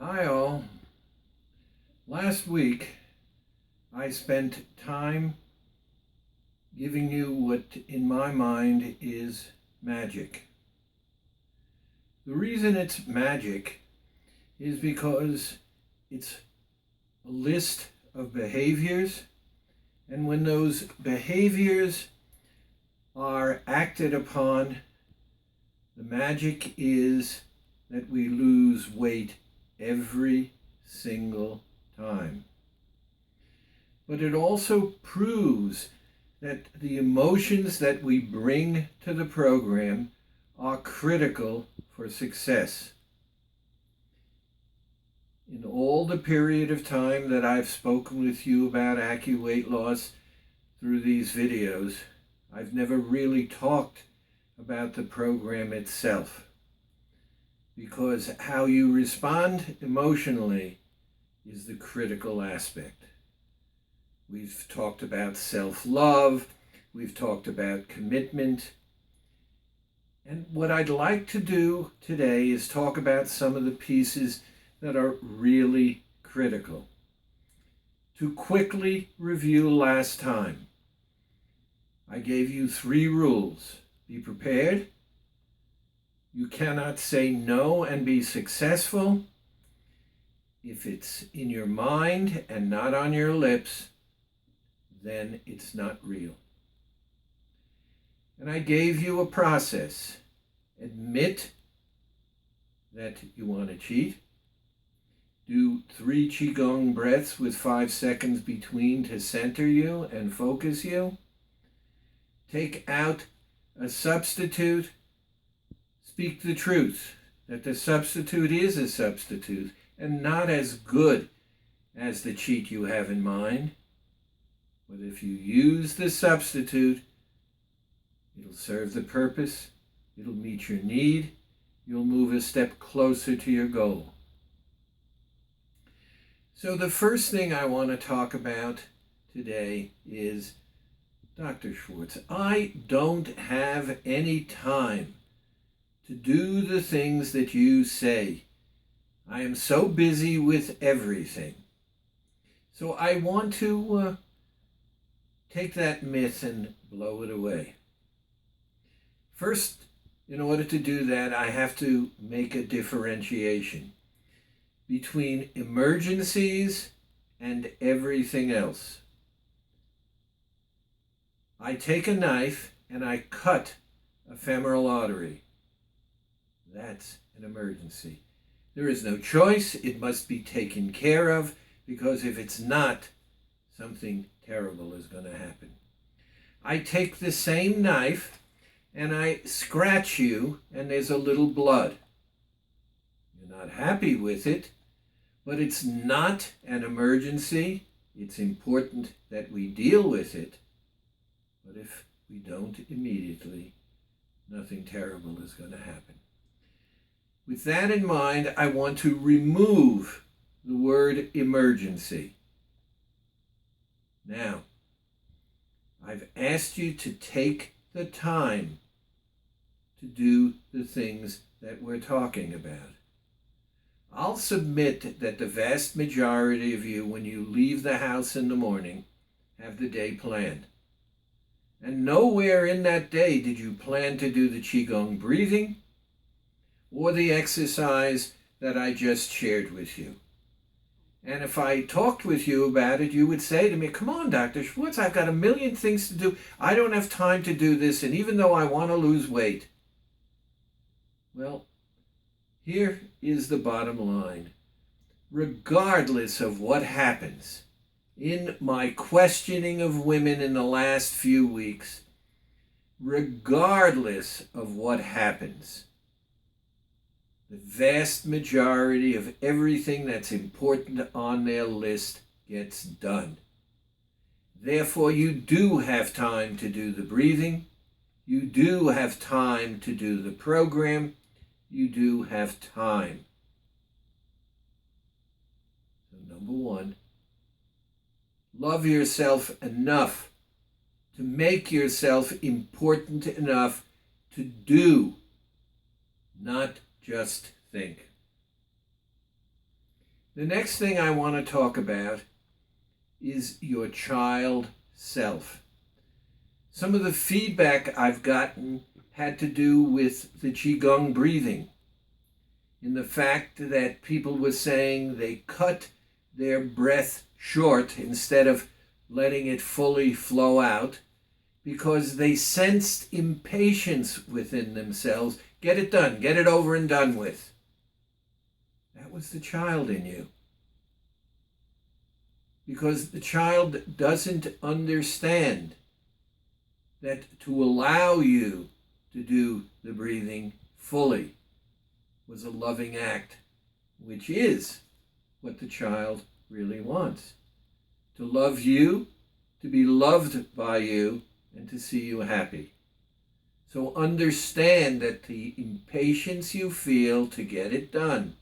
Hi all. Last week I spent time giving you what in my mind is magic. The reason it's magic is because it's a list of behaviors, and when those behaviors are acted upon, the magic is that we lose weight every single time. But it also proves that the emotions that we bring to the program are critical for success. In all the period of time that I've spoken with you about AccuWeight Loss through these videos, I've never really talked about the program itself, because how you respond emotionally is the critical aspect. We've talked about self-love, we've talked about commitment, and what I'd like to do today is talk about some of the pieces that are really critical. To quickly review last time, I gave you 3 rules. Be prepared. You cannot say no and be successful. If it's in your mind and not on your lips, then it's not real. And I gave you a process. Admit that you want to cheat. Do 3 Qigong breaths with 5 seconds between to center you and focus you. Take out a substitute. Speak the truth, that the substitute is a substitute and not as good as the cheat you have in mind. But if you use the substitute, it'll serve the purpose, it'll meet your need, you'll move a step closer to your goal. So the first thing I want to talk about today is, Dr. Schwartz, I don't have any time to do the things that you say. I am so busy with everything. So I want to take that myth and blow it away. First, in order to do that, I have to make a differentiation between emergencies and everything else. I take a knife and I cut a femoral artery. That's an emergency. There is no choice. It must be taken care of, because if it's not, something terrible is going to happen. I take the same knife and I scratch you and there's a little blood. You're not happy with it, but it's not an emergency. It's important that we deal with it. But if we don't immediately, nothing terrible is going to happen. With that in mind, I want to remove the word emergency. Now, I've asked you to take the time to do the things that we're talking about. I'll submit that the vast majority of you, when you leave the house in the morning, have the day planned. And nowhere in that day did you plan to do the Qigong breathing or the exercise that I just shared with you. And if I talked with you about it, you would say to me, come on, Dr. Schwartz, I've got a million things to do. I don't have time to do this, and even though I want to lose weight. Well, here is the bottom line. Regardless of what happens, in my questioning of women in the last few weeks, regardless of what happens, the vast majority of everything that's important on their list gets done. Therefore, you do have time to do the breathing. You do have time to do the program. You do have time. So number 1, love yourself enough to make yourself important enough to do, not just think. The next thing I want to talk about is your child self. Some of the feedback I've gotten had to do with the Qigong breathing, in the fact that people were saying they cut their breath short instead of letting it fully flow out because they sensed impatience within themselves. Get it done, get it over and done with. That was the child in you. Because the child doesn't understand that to allow you to do the breathing fully was a loving act, which is what the child really wants. To love you, to be loved by you, and to see you happy. So understand that the impatience you feel to get it done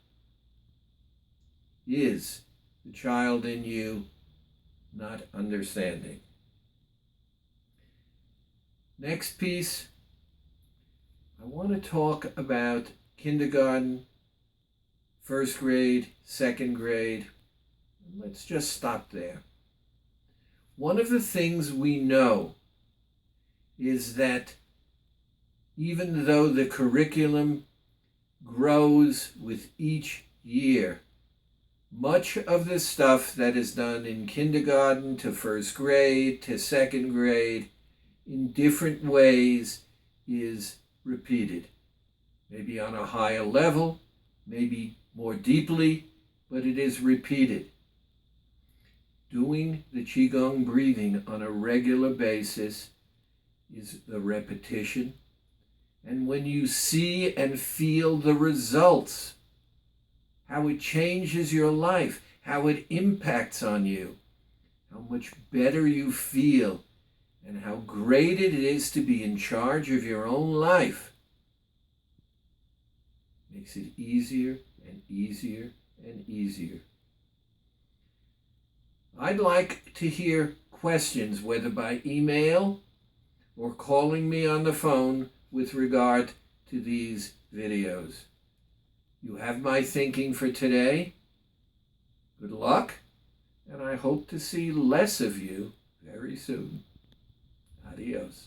is the child in you not understanding. Next piece, I want to talk about kindergarten, first grade, second grade. Let's just stop there. One of the things we know is that even though the curriculum grows with each year, much of the stuff that is done in kindergarten to first grade to second grade in different ways is repeated. Maybe on a higher level, maybe more deeply, but it is repeated. Doing the Qigong breathing on a regular basis is the repetition. And when you see and feel the results, how it changes your life, how it impacts on you, how much better you feel, and how great it is to be in charge of your own life, makes it easier and easier and easier. I'd like to hear questions, whether by email or calling me on the phone with regard to these videos. You have my thinking for today. Good luck, and I hope to see less of you very soon. Adios.